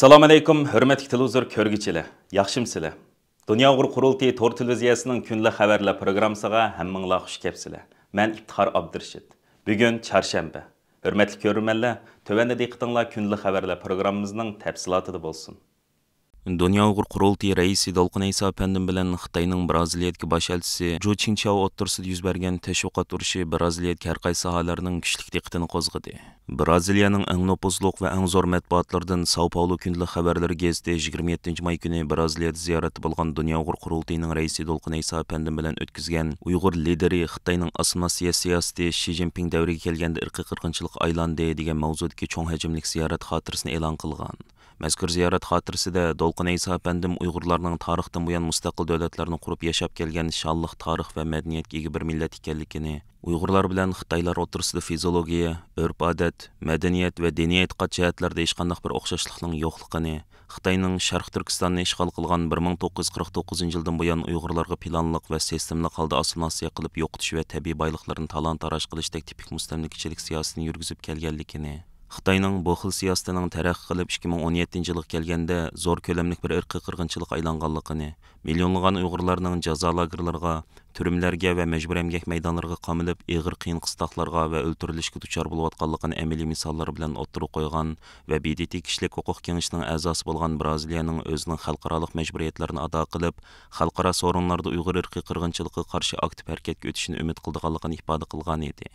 Assalomu alaykum, hurmatli televizor ko'rguvchilar. Yaxshimsizlar? Dunyo Uyg'ur qurultiyi to'r televiziyasining kunlik xabarlar programmasiga hammanglar xush kelibsizlar. Men İftixar Abdurshid. Bugun chorshanba. Hurmatli ko'ruvchilar, tövəndə diqqətinizlər kunlik xabarlar programmamızning tafsilotida bo'lsin. Dunyo Uyg'ur qurultiyi raisi Dolqin Ayso Apandim bilan Xitoyning Braziliyadagi bosh elchisi Jo Qingchao o'rtasida yuz bergan tashviqot urushi Braziliyadagi har qaysi sohalarning kuchli diqqatini qo'zg'adi. Braziliyaning eng nopuzluq va eng zo'r matbuotlaridan Sao Paulo kunlik xabarlari gazeti 27-may kuni Braziliyada ziyorati bo'lgan Dunyo Uyg'ur qurultiyining raisi Dolqin Ayso Apandim bilan o'tkazgan Uyg'ur lideri Xitoyning assimilyatsiya siyosati Shi Jinping davriga kelganda irqiy qirg'inchilik aylandi degan mavzudagi cho'ng hajmli ziyorat xotirasini e'lon qilgan. Mazkur ziyorat xotirasida Dolqin Ayso Apandim Uyg'urlarning tarixdan buyon mustaqil davlatlarni qurib yashab kelgan shonliq tarix va madaniyatga ega bir millat ekanligini, Uyg'urlar bilan Xitoylar o'rtasida fiziologiya, urf-odat, madaniyat va diniy e'tiqod jihatlarida hech qanday bir o'xshashlikning yo'qligini, Xitoyning Sharq Turkistonni ishg'ol qilgan 1949-yildan buyon Uyg'urlarga planliq va sistemli holda assimilyatsiya qilib yo'qotish va tabiiy boyliqlarni talon-taroj qilishdak tipik mustamlikachilik siyosatini yurgizib kelganligini, Xitoyning bu xil siyosatining taraqqiy qilib 2017-yilga kelganda zo'r ko'lamlik bir irqiy qirg'inchilik aylanganligini, millionlagan Uyg'urlarning jazo lagerlariga, turmlarga va majburiy emgak maydonlariga qamilib, ig'ir qiyin qistoqlarga va o'ltirilishga duchor bo'layotganligini amaliy misollar bilan o'ttirib qo'ygan va BDT kishilik huquq kengashining a'zosi bo'lgan Braziliyaning o'zining xalqaroliq majburiyatlarini ado qilib, xalqaro so'rinlarda Uyg'ur irqiy qirg'inchiligiga qarshi aktiv harakatga o'tishini umid qilganligini ifoda qilgan edi.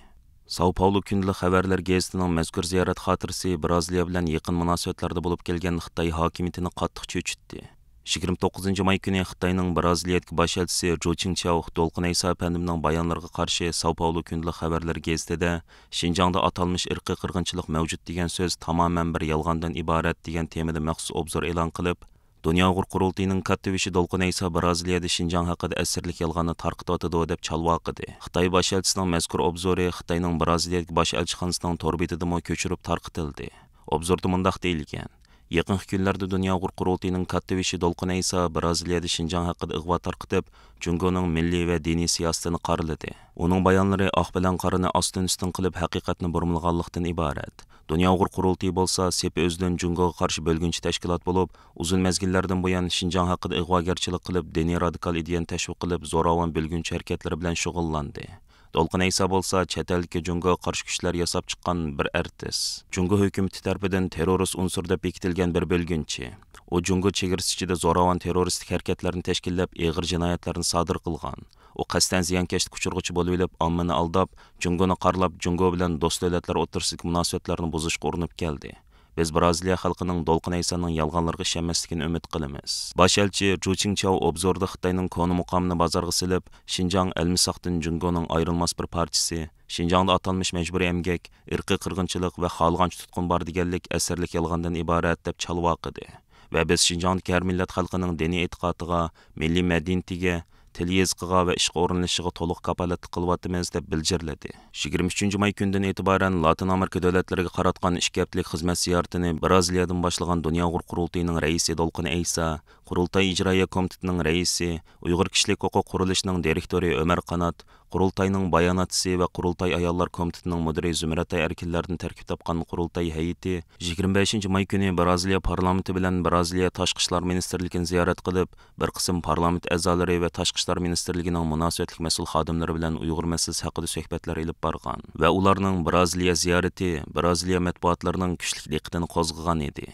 Sao Paulo kunlik xabarlar gazetining mazkur ziyorat xotirasi Braziliya bilan yaqin munosabatlarda bo'lib kelgan Xitoy hokimiyatini qattiq cho'chitdi. 29-may kuni Xitoyning Braziliyadagi bosh elchisi Jo Qingchao Dolqin Ayso Apandimning bayonlariga qarshi Sao Paulo kunlik xabarlar gazetida Xinjiangda atalmış irqiy qirg'inchilik mavjud degan so'z tamoman bir yolg'ondan iborat degan temada maxsus obzor e'lon qilib, Dunyo Uyg'ur qurultiyining kattavishi Dolqin Ayso Braziliyada Xinjiang haqida asirlik yolg'onni tarqatadi deb chalvoqidi. Xitoy bosh elchisining mazkur obzori Xitoyning Braziliyadagi bosh elchixonasining tor betida ko'chirib tarqatildi. Obzorda mundaq deyilgan: Yaqinqi kunlarda Dunyo Uyg'ur qurultiyining kattavishi Dolqin Ayso Braziliyada Xinjiang haqida ig'vo tarqatib, Jungoning milliy va diniy siyosatini qoraladi. Uning bayonlari oq bilan qorani ostin-ustin qilib haqiqatni burmilganlikdan iborat. Dunyo Uyg'ur qurultiyi bo'lsa, sepi o'zidan Jungoga qarshi bo'lgunchi tashkilot bo'lib, uzun mezgillardan buyon Xinjiang haqida ig'vogarchilik qilib, diniy radikal ideyani tashviq qilib, zo'ravon bo'lgunchi harakatlari bilan shug'ullandi. Dolqin Ayso bo'lsa, chet elga Jungoga qarshi kuchlar yasab chiqqan bir artist. Jungo hukumati tomonidan terrorist unsur deb bekitilgan bir bo'lgunchi. U Jungo chegarasi ichida zo'ravon terroristik harakatlarni tashkillab, ig'ir jinoyatlarni sodir qilgan. U qasddan ziyonkashlik uchirg'uchi bo'lib olib, ommani aldab, Jungoni qarlab, Jungo bilan do'st davlatlar o'rtasidagi munosabatlarni buzishga urinib keldi. Biz Braziliya xalqining Dolqin Aysoning yolg'onlarga ishonmasligini umid qilamiz. Bosh elchi Jo Qingchao obzorda Xitoyning koni muqomini bozorga silib, Xinjiang almisoqdan Jungoning ayrilmas bir parchasi, Xinjiangda atalmış majburiy emgak, irqiy qirg'inchilik va xohlagancha tutqun bor deganlik asarlik yolg'ondan iborat deb chalvoqidi. Va biz Xinjiangdagi har millat xalqining diniy e'tiqodiga, milliy madaniyatiga, til yezqiga va ishga o'rinlashishiga to'liq kapolatlik qilyapmiz deb bildirdi. 23-may kundan e'tiboran Latin Amerika davlatlariga qaratgan 2 haftalik xizmat ziyoratini Braziliyadan boshlagan Dunyo Uyg'ur qurultiyining raisi Dolqin Ayso, Qurultay ijroiya komitetining raisi, Uyg'ur kishilik huquq qurilishining direktori Ömer Qanat, Qurultayning bayonotchisi va Qurultay ayollar komitetining mudiri Zumratay Erkinlardan tarkib topgan Qurultay hay'ati 25-may kuni Braziliya parlamenti bilan Braziliya tashqi ishlar ministrligini ziyorat qilib, bir qism parlament a'zolari va tashqi ishlar ministrligining munosabatlik mas'ul xodimlari bilan Uyg'ur masalasi haqida suhbatlar olib borgan va ularning Braziliya ziyorati Braziliya matbuotlarining kuchli diqqatini qo'zg'agan edi.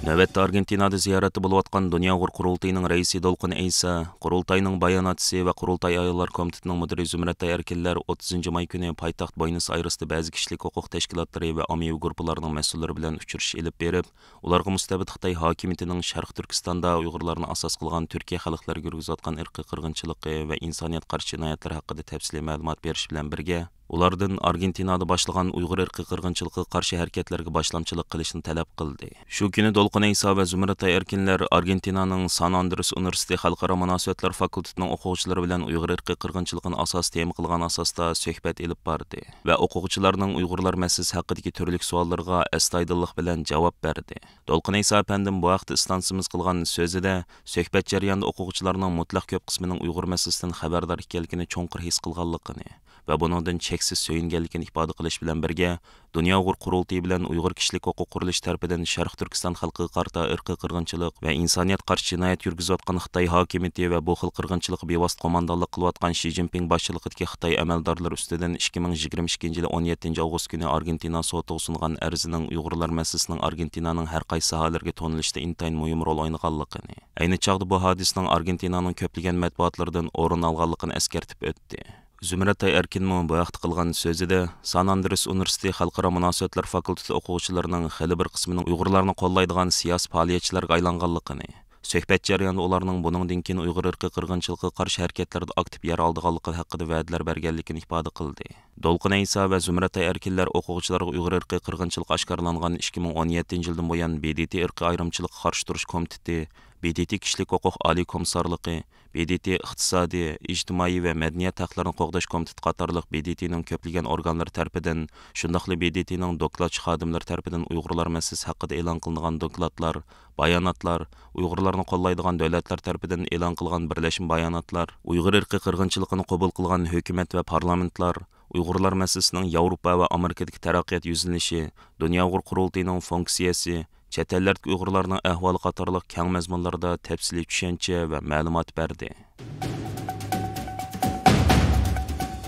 Navbatda Argentinada ziyarati bo'layotgan Dunyo Uyg'ur qurultiyining raisi Dolqin Ayso, Qurultayning bayonotchisi va Qurultay ayollar komitetining mudiri Zumratay Erkinlar 30-may kuni poytaxt Buenos Airesda ba'zi kishilik huquq tashkilotlari va ommaviy guruhlarning mas'ullari bilan uchrashish olib berib, ularga mustabid Xitoy hokimiyatining Sharq Turkistonda Uyg'urlarni asos qilgan Turkiya xalqlariga yurgizayotgan irqiy qirg'inchiligi va insoniyat qarshi jinoyatlari haqida tafsiliy ma'lumot berish bilan birga, ulardan Argentinada başlagan Uyg'ur irqiy qirg'inchiligiga qarshi harakatlarga boshlamchilik qilishni talab qildi. Shu kuni Dolqin Ayso va Zumratay Erkinlar Argentinaning San Andres Universiteti xalqaro munosabatlar fakultetining o'quvchilari bilan Uyg'ur irqiy qirg'inchiligini asos tema qilgan asosda suhbat olib bordi va o'quvchilarning Uyg'urlar masalasi haqidagi turli savollarga astoydillik bilan javob berdi. Dolqin Ayso apandim bu vaqtda istansimiz qilgan so'zida suhbat jarayonida o'quvchilarning mutlaq ko'p qismining Uyg'ur masalasidan xabardor ekanligini cho'nqir his qilganligini va buningdan cheksiz so'yinganligini ifoda qilish bilan birga, Dunyo Uyg'ur qurultiyi bilan Uyg'ur kishilik huquq qurilish tarafidan Sharq Turkiston xalqiga qarta irqiy qirg'inchilik va insoniyat qarshi jinoyat yurgizayotgan Xitoy hokimiyati va bu xil qirg'inchilik bevosita qo'mondonlik qilayotgan Shi Jinping boshchiligidagi Xitoy amaldorlari ustidan 2022 yil 17 avgust kuni Argentina sotiga sungan arzining Uyg'urlar masalasining Argentinaning har qaysi sohalarga to'nilishda intayin muhim rol o'ynaganligini, ayni chog'da bu hodisaning Argentinaning ko'plagan matbuotlaridan o'rin olganligini eskartib o'tdi. Zümrət Erkinmo bu vaqt qilgan so'zida San Andres Universiteti Xalqaro munosabatlar fakulteti o'quvchilarining xili bir qismining Uyg'urlarni qo'llaydigan siyosiy faoliyatchilarga aylanganligini, suhbat jarayonida ularning buningdan keyin Uyg'ur irqiy qirg'inchiligiga qarshi harakatlarda aktiv yer olganligi haqida va'dalar berganligini ifoda qildi. Dolqin Isa va Zümrət Erkinlar o'quvchilarga Uyg'ur irqiy qirg'inchiligi oshkorlangan 2017 yildan buyon BDT irqiy ayrimchilikka qarshi turish komiteti, BDT kishilik huquq oliy komissarligi, BDT iqtisodiy, ijtimoiy va madaniyat haqlarini qo'g'dash komiteti qatorliq BDTning ko'plagan organlari tarafidan, shundaqla BDTning dokladchi xodimlari tarafidan Uyg'urlar masalasi haqida e'lon qilingan dokladlar, bayonotlar, Uyg'urlarni qo'llaydigan davlatlar tarafidan e'lon qilingan birlashma bayonotlar, Uyg'ur irqiy qirg'inchiligini qabul qilgan hukumat va parlamentlar, Uyg'urlar masalasining Yevropa va Amerikadagi taraqqiyot yuzlanishi, Dunyo Uyg'ur qurultiyining funksiyasi, chet ellardagi Uyg'urlarning ahvoli qatorliq keng mazmunlarda tafsiliy tushuncha va ma'lumot berdi.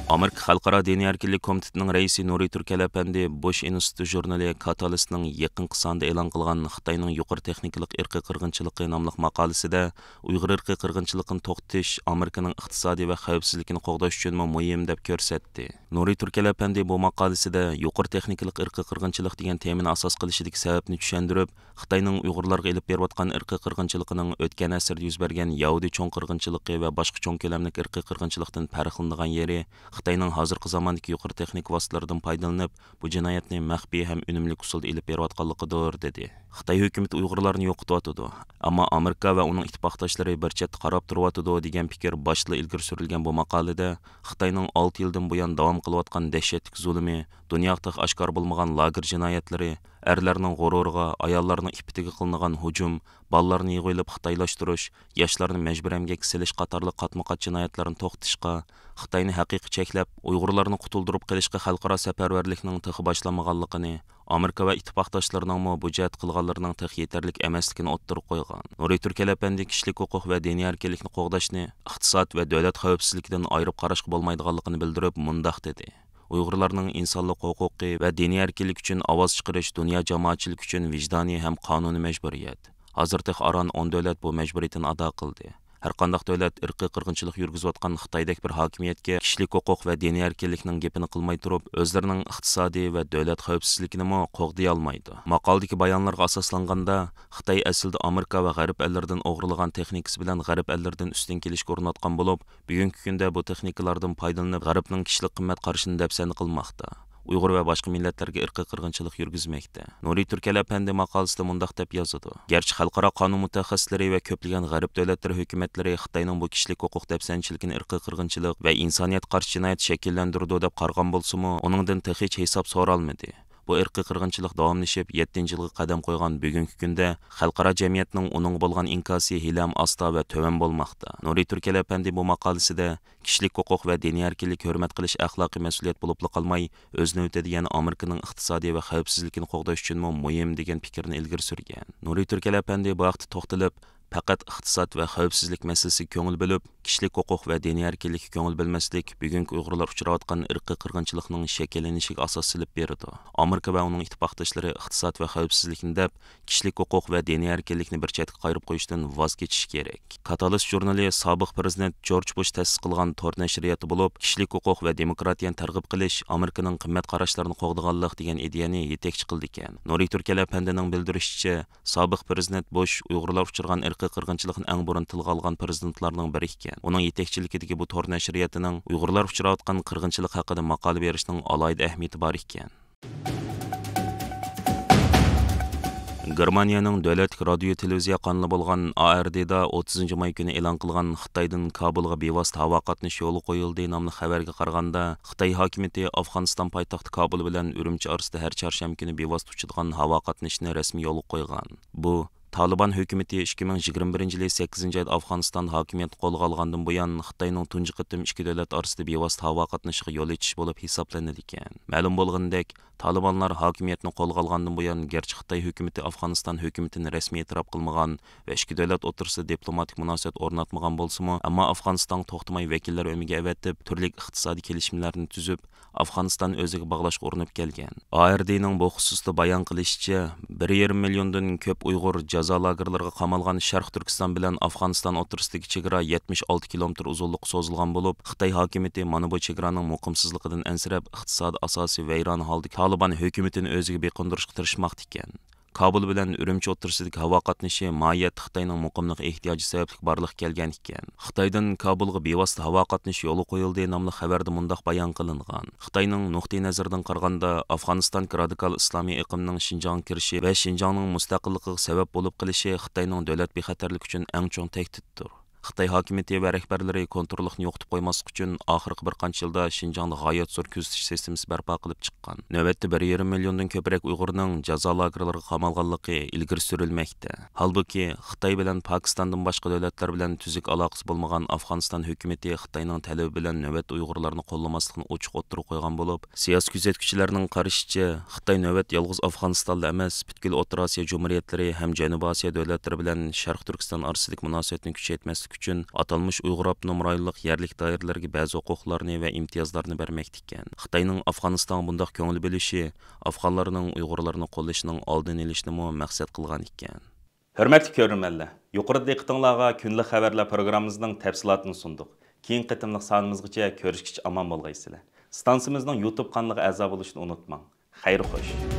Amerika Xalqaro diniy erkinlik komitetining raisi Nuriy Turkal apandi Bosh instituti jurnali Catalystning yaqin sonida e'lon qilgan Xitoyning yuqori texnikalik irqiy qirg'inchiligi nomli maqolasida Uyg'ur irqiy qirg'inchiligini to'xtatish Amerikaning iqtisodiy va xavfsizligini qo'g'dash uchun muhim deb ko'rsatdi. Nuriy Turkal apandi bu maqolasida yuqori texnikalik irqiy qirg'inchilik degan temani asos qilishidagi sababni tushuntirib, Xitoyning Uyg'urlarga elib berayotgan irqiy qirg'inchiligining o'tgan asrda yuz bergan Yahudi cho'ng qirg'inchiligi va boshqa cho'ng ko'lamli irqiy qirg'inchilikdan farqlanadigan yeri Xitoyning hozirgi zamondagi yuqori texnik vositalardan foydalanib, bu jinoyatni maxfiy ham unumli usulda elib berayotganligidir dedi. Xitoy hukumati Uyg'urlarni yo'qotyotdi, ammo Amerika va uning ittifoqdoshlari bir chetda qarab turyotdi degan fikr boshida ilgari surilgan bu maqolada Xitoyning 6 yildan buyon davom qilayotgan dahshatli zulmi, dunyoda oshkor bo'lmagan lager jinoyatlari, erlarning g'ururiga, ayollarning ippatiga qilingan hujum, bolalarni yig'ilib xitoylashtirish, yoshlarni majburiy emgakka silish qatorli qatma-qat jinoyatlarni to'xtatishga, Xitoyni haqiqiy cheklab, Uyg'urlarni qutuldirib qilishga xalqaro safarbarlikning tig'i boshlanmaganligini, Amerika va ittifoqdoshlarining bu jihat qilganlarining tig'i yetarlik emasligini o'ttirib qo'ygan. Nuriy Turkal apandi kishilik huquq va diniy erkinlikni qo'g'dashni iqtisod va davlat xavfsizligidan ayirib qarashga bo'lmaydiganligini bildirib, mundaq dedi. Uyg'urlarning insonlik huquqi va diniy erkinlik uchun ovoz chiqarish dunyo jamoatchiligi uchun vijdoniy ham qonuniy majburiyat. Hozirda Aron 10 davlat bu majburiyatni ado qildi. Har qanday davlat irqiy qirg'inchilik yurgizayotgan Xitoydagi bir hokimiyatga kishilik huquq va diniy erkinlikning gapini qilmay turib, o'zlarining iqtisodiy va davlat xavfsizligini qo'g'day olmaydi. Maqoldagi bayonlarga asoslanganda, Xitoy aslida Amerika va G'arb ellaridan o'g'irlagan texnikasi bilan G'arb ellaridan ustun kelishga urinayotgan bo'lib, bugungi kunda bu texnikalardan foydalanib G'arbning kishilik qimmat qarashini dafsana qilmoqda. Uyg'ur va boshqa millatlarga irqiy qirg'inchilik yurgizmoqda. Nuriy Turkal apandi maqolasida mundaq deb yozadi. Garchi xalqaro qonun mutaxassislari va ko'plagan G'arb davlatlari hukumatlari Xitoyning bu kishilik huquq dafsanchiligini irqiy qirg'inchilik va insoniyat qarshi jinoyat shakllantirdi deb qargan bo'lsa-mu, uningdan hech hisob so'ralmadi. Bu irqiy qirg'inchilik davomlashib 7 yilga qadam qo'ygan bugungi kunda xalqaro jamiyatning uning bo'lgan inkosi hilam asta va to'van bo'lmoqda. Nuriy Turkal apandi bu maqolasida kishilik huquq va diniy erkinlik hurmat qilish axloqiy mas'uliyat bo'lib qolmay, o'z navbatida yana Amerikaning iqtisodiy va xavfsizligini qo'g'dash uchun muhim degan fikrni ilgari surgan. Nuriy Turkal apandi bu vaqtda to'xtalib, faqat iqtisod va xavfsizlik masalasiga ko'ngil bo'lib, kishilik huquq va diniy erkinlikka ko'ngil bo'lmaslik bugungi Uyg'urlar uchrayotgan irqiy qirg'inchilikning shakllanishiga asos silib berdi. Amerika va uning ittifoqdoshlari iqtisod va xavfsizlikni deb kishilik huquq va diniy erkinlikni bir chetga qayirib qo'yishdan voz kechish kerak. Catalyst jurnali sobiq prezident George Bush ta'sis qilgan tor nashriyati bo'lib, kishilik huquq va demokratiyani targ'ib qilish Amerikaning qimmat qarashlarini qo'g'daganlik degan ideyani yetakchi qildi ekan. Nuriy Turkal apandining bildirishicha, sobiq prezident Bush Uyg'urlar uchirgan irqiy qirg'inchilikni eng burun tilga olgan prezidentlarning biri ekan. Uning yetakchiligidagi bu tor nashriyatining Uyg'urlar uchrayotgan qirg'inchilik haqida maqola berishning alohida ahamiyati bor ekan. Germaniyaning davlat radio televiziya kanali bo'lgan ARDda 30 may kuni e'lon qilgan Xitoydan Kabulga bevosita havo qatnash yo'li qo'yildi nomli xabarga qaraganda, Xitoy hokimiyati Afg'oniston poytaxti Kabul bilan Urumchi orasida har chorshanba kuni bevosita uchadigan havo qatnashini rasmiy yo'lga qo'ygan. Bu Taliban hökuməti 2021 yılı 8 ayda Afganistan hakimiyyəti qolğa alğandan buyan Xitayning tunji qitim ikki davlat orasida bevosita havo qatnashiga yo'l etish bo'lib hisoblanadi ekan. Ma'lum bo'lgandek, Talibanlar hakimiyyətini qolğa alğandan buyan gerçi Xitay hökuməti Afganistan hökumətin rasmiy e'tirof qilmagan va ikki davlat o'rtasida diplomatik munosabat o'rnatmagan bo'lsa-mu, ammo Afganistan to'xtamay vakillar o'miga avatib, turli iqtisodiy kelishimlarni tuzib, Afganistan o'ziga bog'lashga urinib kelgan. ARDning bu xususda bayon qilishicha, 1,5 milliondan ko'p Uyg'ur jazo lagerlariga qamalgan Sharq Turkiston bilan Afganistan o'rtasidagi chegara 76 kilometr uzunlikda cho'zilgan bo'lib, Xitoy hokimiyati mana bu chegaraning muqimsizligidan ansirab, iqtisod asosi vayron holda Taliban hökumətini o'ziga beqindirishga tirishmoqda ekan. Kabul bilan Urumchi o'rtasidagi havo qatnashi moyat Xitoyning muqimlik ehtiyoji sababli borliq kelgan ekan. Xitoydan Kabulga bevosita havo qatnashi yo'li qo'yildi nomli xabarda mundaq bayon qilingan. Xitoyning nuqtai nazaridan qaraganda Afg'oniston radikal islomiy iqimning Xinjiang kirishi va Xinjiangning mustaqilligiga sabab bo'lib qilishi Xitoyning davlat bexatarligi uchun eng chong tahdiddir. Xitoy hokimiyati va rahbarlari kontrollikni yo'qotib qo'ymaslik uchun oxirgi bir qancha yilda Xinjiangda g'oyat zo'r kuzatish sistemasi barpo qilib chiqqan. Navbatda 1,5 milliondan ko'proq Uyg'urning jazo lagerlariga qamalganligi ilgari surilmoqda. Holbuki Xitoy bilan Pokistondan boshqa davlatlar bilan tuzuk aloqasi bo'lmagan Afg'oniston hukumatı Xitoyning talabi bilan navbat Uyg'urlarni qo'llamaslikni ochiq o'tirib qo'ygan bo'lib, siyosiy kuzatuvchilarning qarashicha Xitoy navbat yolg'iz Afg'onistonda emas, butkul O'rta Osiyo jumhuriyatlari ham Janubiy Osiyo davlatlari bilan Sharq Turkiston orasidagi munosabatni kuchaytirmaslik uchun atalmış Uyg'ur avtonom rayonlik yerlik doiralarga ba'zi huquqlarni va imtiyozlarni bermoqda ekan. Xitoyning Afg'oniston bundaq ko'ngil bilishi afg'onlarning Uyg'urlarni qo'llashining oldini olishni maqsad qilgan ekan. Hörmətli ko'rmanlar, yuqorida diqqətinizə günlük xəbərlər proqramımızın təfsilatını sunduq. Keyin qitimliq sanımızgacha ko'rishgacha omon bo'lgaysizlar. Stansiyamizning YouTube kanaliga a'zo bo'lishni unutmang. Xayr xo'sh.